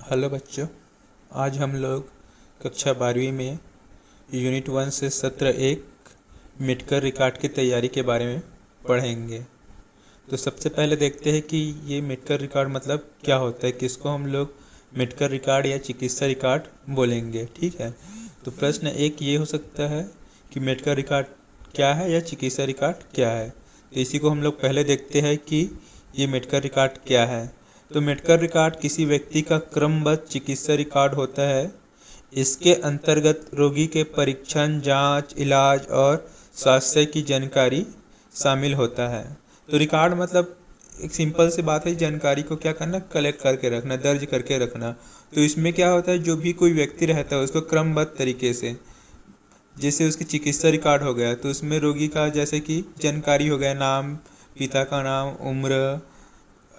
Hello बच्चों, आज हम लोग कक्षा 12वीं में यूनिट 1 से सत्र 1 मेडिकल रिकॉर्ड की तैयारी के बारे में पढ़ेंगे। तो सबसे पहले देखते हैं कि ये मेडिकल रिकॉर्ड मतलब क्या होता है, किसको हम लोग मेडिकल रिकॉर्ड या चिकित्सा रिकॉर्ड बोलेंगे। ठीक है, तो प्रश्न एक ये हो सकता है कि मेडिकल रिकॉर्ड क्या है या चिकित्सा रिकॉर्ड क्या है। तो इसी को हम लोग पहले देखते हैं कि ये मेडिकल रिकॉर्ड क्या है। तो मेडिकल रिकॉर्ड किसी व्यक्ति का क्रमबद्ध चिकित्सा रिकॉर्ड होता है। इसके अंतर्गत रोगी के परीक्षण, जांच, इलाज और स्वास्थ्य की जानकारी शामिल होता है। तो रिकॉर्ड मतलब एक सिंपल सी बात है, जानकारी को क्या करना, कलेक्ट करके रखना, दर्ज करके रखना। तो इसमें क्या होता है, जो भी कोई व्यक्ति रहता है उसको क्रमबद्ध तरीके से, जैसे उसकी चिकित्सा रिकॉर्ड हो गया तो उसमें रोगी का जैसे कि जानकारी हो गया, नाम, पिता का नाम, उम्र,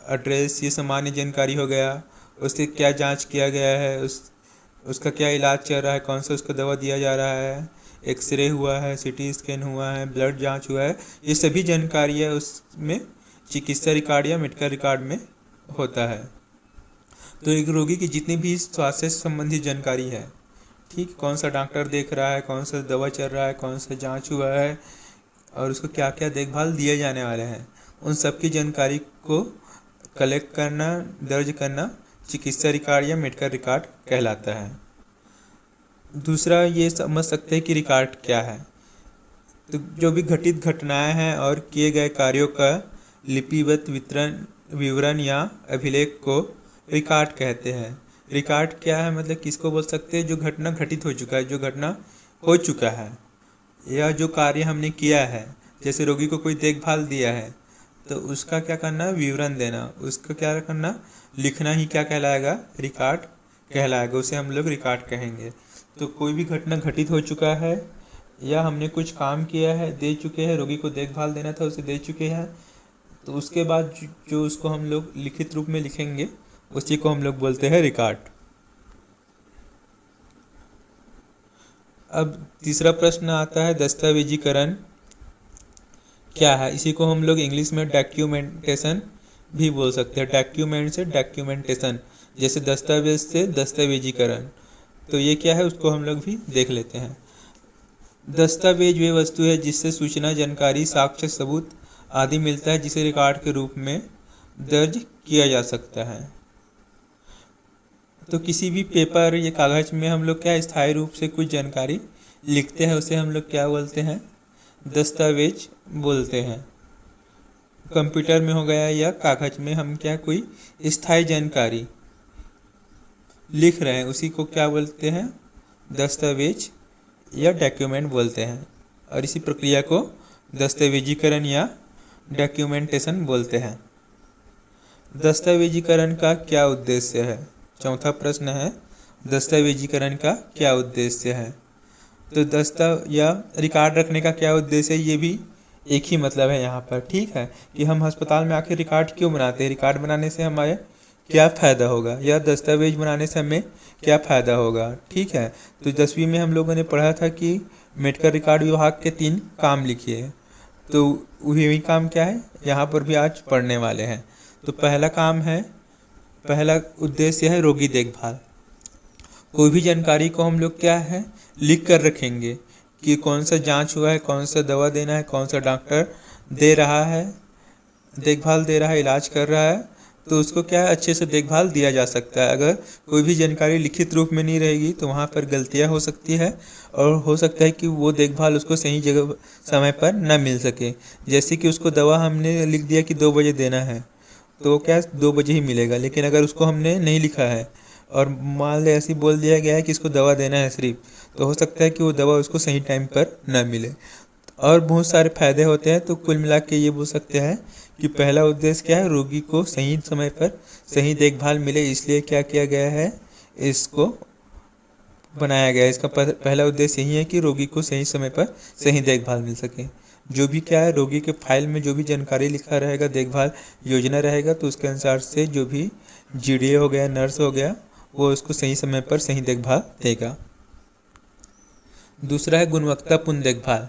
एड्रेस, ये सामान्य जानकारी हो गया। उससे क्या जांच किया गया है, उसका क्या इलाज चल रहा है, कौन सा उसको दवा दिया जा रहा है, एक्सरे हुआ है, सीटी स्कैन हुआ है, ब्लड जांच हुआ है, ये सभी जानकारी है उसमें चिकित्सा रिकॉर्ड या मेडिकल रिकॉर्ड में होता है। तो एक रोगी की जितनी भी स्वास्थ्य से संबंधित जानकारी है, ठीक, कौन सा डॉक्टर देख रहा है, कौन सा दवा चल रहा है, कौन सा जांच हुआ है और उसको क्या क्या देखभाल दिए जाने वाले हैं, उन सब की जानकारी को कलेक्ट करना, दर्ज करना चिकित्सा रिकॉर्ड या मेडिकल रिकॉर्ड कहलाता है। दूसरा ये समझ सकते हैं कि रिकॉर्ड क्या है। तो जो भी घटित घटनाएं हैं और किए गए कार्यों का लिपिबद्ध विवरण या अभिलेख को रिकॉर्ड कहते हैं। रिकॉर्ड क्या है मतलब किसको बोल सकते हैं, जो घटना घटित हो चुका है, जो घटना हो चुका है या जो कार्य हमने किया है। जैसे रोगी को कोई देखभाल दिया है तो उसका क्या करना, विवरण देना, उसका क्या करना, लिखना ही क्या कहलाएगा, रिकॉर्ड कहलाएगा, उसे हम लोग रिकॉर्ड कहेंगे। तो कोई भी घटना घटित हो चुका है या हमने कुछ काम किया है, दे चुके हैं, रोगी को देखभाल देना था उसे दे चुके हैं, तो उसके बाद जो उसको हम लोग लिखित रूप में लिखेंगे उसी को हम लोग बोलते हैं रिकॉर्ड। अब तीसरा प्रश्न आता है, दस्तावेजीकरण क्या है। इसी को हम लोग इंग्लिश में डॉक्यूमेंटेशन भी बोल सकते हैं। डॉक्यूमेंट से डॉक्यूमेंटेशन, जैसे दस्तावेज से दस्तावेजीकरण। तो ये क्या है उसको हम लोग भी देख लेते हैं। दस्तावेज वे वस्तु है जिससे सूचना, जानकारी, साक्ष्य, सबूत आदि मिलता है, जिसे रिकॉर्ड के रूप में दर्ज किया जा सकता है। तो किसी भी पेपर या कागज में हम लोग क्या स्थायी रूप से कुछ जानकारी लिखते हैं, उसे हम लोग क्या बोलते हैं, दस्तावेज बोलते हैं। कंप्यूटर में हो गया या कागज में हम क्या कोई स्थायी जानकारी लिख रहे हैं, उसी को क्या बोलते हैं, दस्तावेज या डॉक्यूमेंट बोलते हैं। और इसी प्रक्रिया को दस्तावेजीकरण या डॉक्यूमेंटेशन बोलते हैं। दस्तावेजीकरण का क्या उद्देश्य है। चौथा प्रश्न है, दस्तावेजीकरण का क्या उद्देश्य है। तो या रिकॉर्ड रखने का क्या उद्देश्य है, ये भी एक ही मतलब है यहाँ पर। ठीक है, कि हम अस्पताल में आखिर रिकॉर्ड क्यों बनाते हैं, रिकॉर्ड बनाने से हमारे क्या फ़ायदा होगा, या दस्तावेज बनाने से हमें क्या फ़ायदा होगा। ठीक है, तो 10वीं में हम लोगों ने पढ़ा था कि मेडिकल रिकॉर्ड विभाग के 3 काम लिखिए। तो वही काम क्या है, यहाँ पर भी आज पढ़ने वाले हैं। तो पहला उद्देश्य है रोगी देखभाल। कोई भी जानकारी को हम लोग क्या है, लिख कर रखेंगे कि कौन सा जांच हुआ है, कौन सा दवा देना है, कौन सा डॉक्टर दे रहा है, देखभाल दे रहा है, इलाज कर रहा है, तो उसको क्या है, अच्छे से देखभाल दिया जा सकता है। अगर कोई भी जानकारी लिखित रूप में नहीं रहेगी तो वहाँ पर गलतियाँ हो सकती है और हो सकता है कि वो देखभाल उसको सही जगह समय पर न मिल सके। जैसे कि उसको दवा हमने लिख दिया कि 2 बजे देना है, तो क्या 2 बजे ही मिलेगा, लेकिन अगर उसको हमने नहीं लिखा है और मान ले ऐसे बोल दिया गया है कि इसको दवा देना है सिर्फ, तो हो सकता है कि वो दवा उसको सही टाइम पर ना मिले। और बहुत सारे फायदे होते हैं। तो कुल मिला के ये बोल सकते हैं कि पहला उद्देश्य क्या है, रोगी को सही समय पर सही देखभाल मिले, इसलिए क्या किया गया है, इसको बनाया गया है। इसका पहला उद्देश्य यही है कि रोगी को सही समय पर सही देखभाल मिल सके। जो भी क्या है, रोगी के फाइल में जो भी जानकारी लिखा रहेगा, देखभाल योजना रहेगा, तो उसके अनुसार से जो भी जीडीए हो गया, नर्स हो गया, वो उसको सही समय पर सही देखभाल देगा। दूसरा है गुणवत्तापूर्ण देखभाल।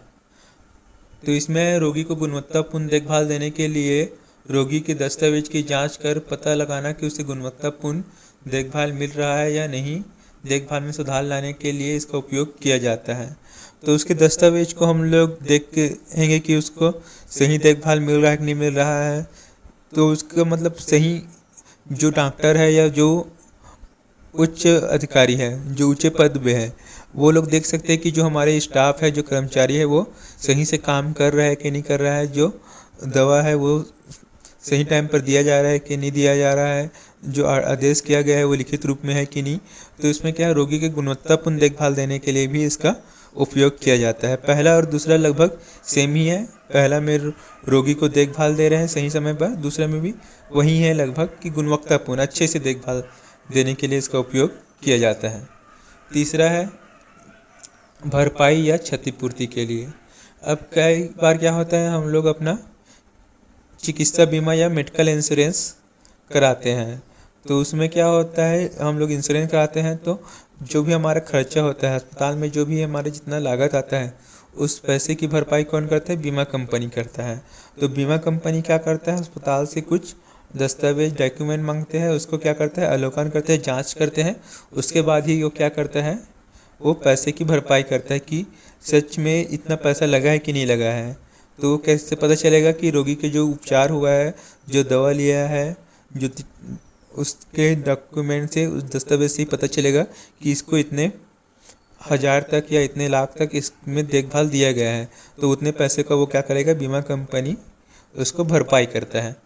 तो इसमें रोगी को गुणवत्तापूर्ण देखभाल देने के लिए रोगी के दस्तावेज की जांच कर पता लगाना कि उसे गुणवत्तापूर्ण देखभाल मिल रहा है या नहीं। देखभाल में सुधार लाने के लिए इसका उपयोग किया जाता है। तो उसके दस्तावेज को हम लोग देखेंगे कि उसको सही देखभाल मिल रहा है कि नहीं मिल रहा है। तो उसका मतलब सही जो डॉक्टर है या जो उच्च अधिकारी है, जो ऊंचे पद पे है, वो लोग देख सकते हैं कि जो हमारे स्टाफ है, जो कर्मचारी है, वो सही से काम कर रहा है कि नहीं कर रहा है, जो दवा है वो सही टाइम पर दिया जा रहा है कि नहीं दिया जा रहा है, जो आदेश किया गया है वो लिखित रूप में है कि नहीं। तो इसमें क्या है, रोगी के गुणवत्तापूर्ण देखभाल देने के लिए भी इसका उपयोग किया जाता है। पहला और दूसरा लगभग सेम ही है। पहला में रोगी को देखभाल दे रहे हैं सही समय पर, दूसरे में भी वही है लगभग कि गुणवत्तापूर्ण अच्छे से देखभाल देने के लिए इसका उपयोग किया जाता है। तीसरा है भरपाई या क्षतिपूर्ति के लिए। अब कई बार क्या होता है, हम लोग अपना चिकित्सा बीमा या मेडिकल इंश्योरेंस कराते हैं। तो उसमें क्या होता है, हम लोग इंश्योरेंस कराते हैं तो जो भी हमारा खर्चा होता है अस्पताल में, जो भी हमारे जितना लागत आता है, उस पैसे की भरपाई कौन करता है, बीमा कंपनी करता है। तो बीमा कंपनी क्या करता है, अस्पताल से कुछ दस्तावेज डॉक्यूमेंट मांगते हैं, उसको क्या करता है, अवलोकन करते हैं, जांच करते हैं। उसके बाद ही वो क्या करता है, वो पैसे की भरपाई करता है कि सच में इतना पैसा लगा है कि नहीं लगा है। तो कैसे पता चलेगा कि रोगी के जो उपचार हुआ है, जो दवा लिया है, जो उसके डॉक्यूमेंट से, उस दस्तावेज से ही पता चलेगा कि इसको इतने हज़ार तक या इतने लाख तक इसमें देखभाल दिया गया है। तो उतने पैसे का वो क्या करेगा, बीमा कंपनी उसको भरपाई करता है।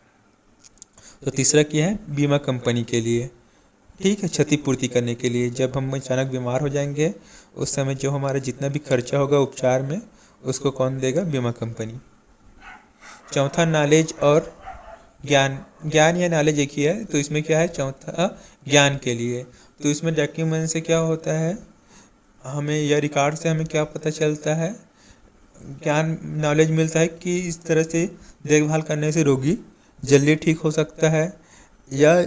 तो तीसरा क्या है, बीमा कंपनी के लिए, ठीक है, क्षतिपूर्ति करने के लिए। जब हम अचानक बीमार हो जाएंगे उस समय जो हमारा जितना भी खर्चा होगा उपचार में, उसको कौन देगा, बीमा कंपनी। चौथा नॉलेज और ज्ञान। ज्ञान या नॉलेज एक ही है, तो इसमें क्या है, चौथा ज्ञान के लिए। तो इसमें डॉक्यूमेंट से क्या होता है, हमें या रिकॉर्ड से हमें क्या पता चलता है, ज्ञान नॉलेज मिलता है कि इस तरह से देखभाल करने से रोगी जल्दी ठीक हो सकता है। या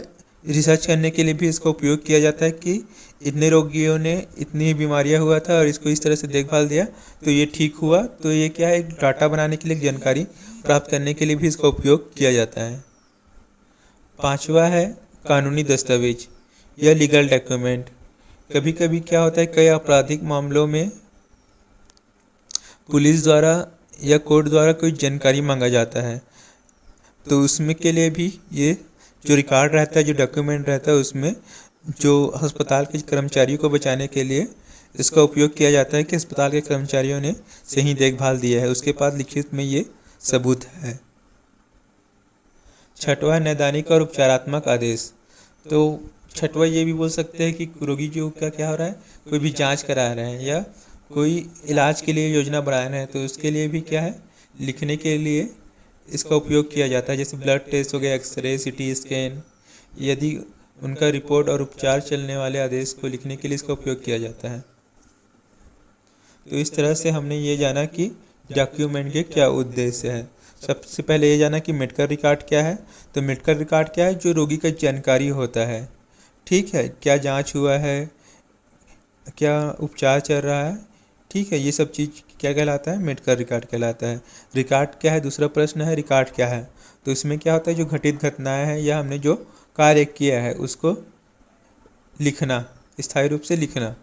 रिसर्च करने के लिए भी इसका उपयोग किया जाता है कि इतने रोगियों ने इतनी बीमारियां हुआ था और इसको इस तरह से देखभाल दिया तो ये ठीक हुआ। तो ये क्या है, एक डाटा बनाने के लिए, जानकारी प्राप्त करने के लिए भी इसका उपयोग किया जाता है। पांचवा है कानूनी दस्तावेज या लीगल डॉक्यूमेंट। कभी कभी क्या होता है, कई आपराधिक मामलों में पुलिस द्वारा या कोर्ट द्वारा कोई जानकारी मांगा जाता है। तो उसमें के लिए भी ये जो रिकॉर्ड रहता है, जो डॉक्यूमेंट रहता है, उसमें जो अस्पताल के कर्मचारियों को बचाने के लिए इसका उपयोग किया जाता है कि अस्पताल के कर्मचारियों ने सही देखभाल दिया है, उसके बाद लिखित में ये सबूत है। छठवां नैदानिक और उपचारात्मक आदेश। तो छठवां ये भी बोल सकते हैं कि रोगी जो का क्या हो रहा है, कोई भी जांच करा रहे हैं या कोई इलाज के लिए योजना बना रहे हैं, तो उसके लिए भी क्या है, लिखने के लिए इसका उपयोग किया जाता है। जैसे ब्लड टेस्ट हो गया, एक्सरे, सीटी स्कैन, यदि उनका रिपोर्ट और उपचार चलने वाले आदेश को लिखने के लिए इसका उपयोग किया जाता है। तो इस तरह से हमने ये जाना कि डॉक्यूमेंट के क्या उद्देश्य है। सबसे पहले ये जाना कि मेडिकल रिकॉर्ड क्या है। तो मेडिकल रिकॉर्ड क्या है, जो रोगी का जानकारी होता है, ठीक है, क्या जांच हुआ है, क्या उपचार चल रहा है, ठीक है, ये सब चीज़ क्या कहलाता है, मेडिकल रिकॉर्ड कहलाता है। रिकॉर्ड क्या है, दूसरा प्रश्न है रिकॉर्ड क्या है। तो इसमें क्या होता है, जो घटित घटनाएं हैं या हमने जो कार्य किया है उसको लिखना, स्थायी रूप से लिखना,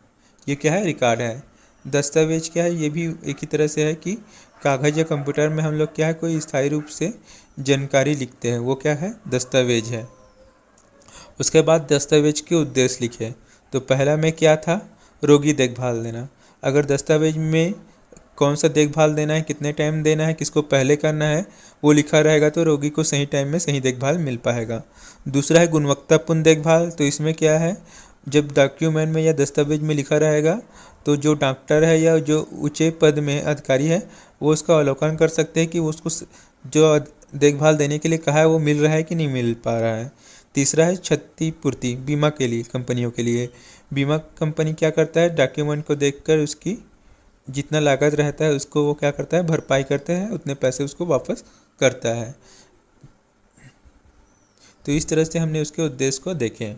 ये क्या है, रिकॉर्ड है। दस्तावेज क्या है, ये भी एक ही तरह से है कि कागज़ या कंप्यूटर में हम लोग क्या है, कोई स्थायी रूप से जानकारी लिखते हैं, वो क्या है, दस्तावेज है। उसके बाद दस्तावेज के उद्देश्य लिखे। तो पहला में क्या था, रोगी देखभाल देना। अगर दस्तावेज में कौन सा देखभाल देना है, कितने टाइम देना है, किसको पहले करना है, वो लिखा रहेगा तो रोगी को सही टाइम में सही देखभाल मिल पाएगा। दूसरा है गुणवत्तापूर्ण देखभाल। तो इसमें क्या है, जब डॉक्यूमेंट में या दस्तावेज में लिखा रहेगा तो जो डॉक्टर है या जो ऊंचे पद में अधिकारी है वो उसका अवलोकन कर सकते हैं कि उसको जो देखभाल देने के लिए कहा है वो मिल रहा है कि नहीं मिल पा रहा है। तीसरा है क्षतिपूर्ति, बीमा के लिए, कंपनियों के लिए। बीमा कंपनी क्या करता है, डॉक्यूमेंट को देखकर उसकी जितना लागत रहता है उसको वो क्या करता है, भरपाई करते हैं, उतने पैसे उसको वापस करता है। तो इस तरह से हमने उसके उद्देश्य को देखे।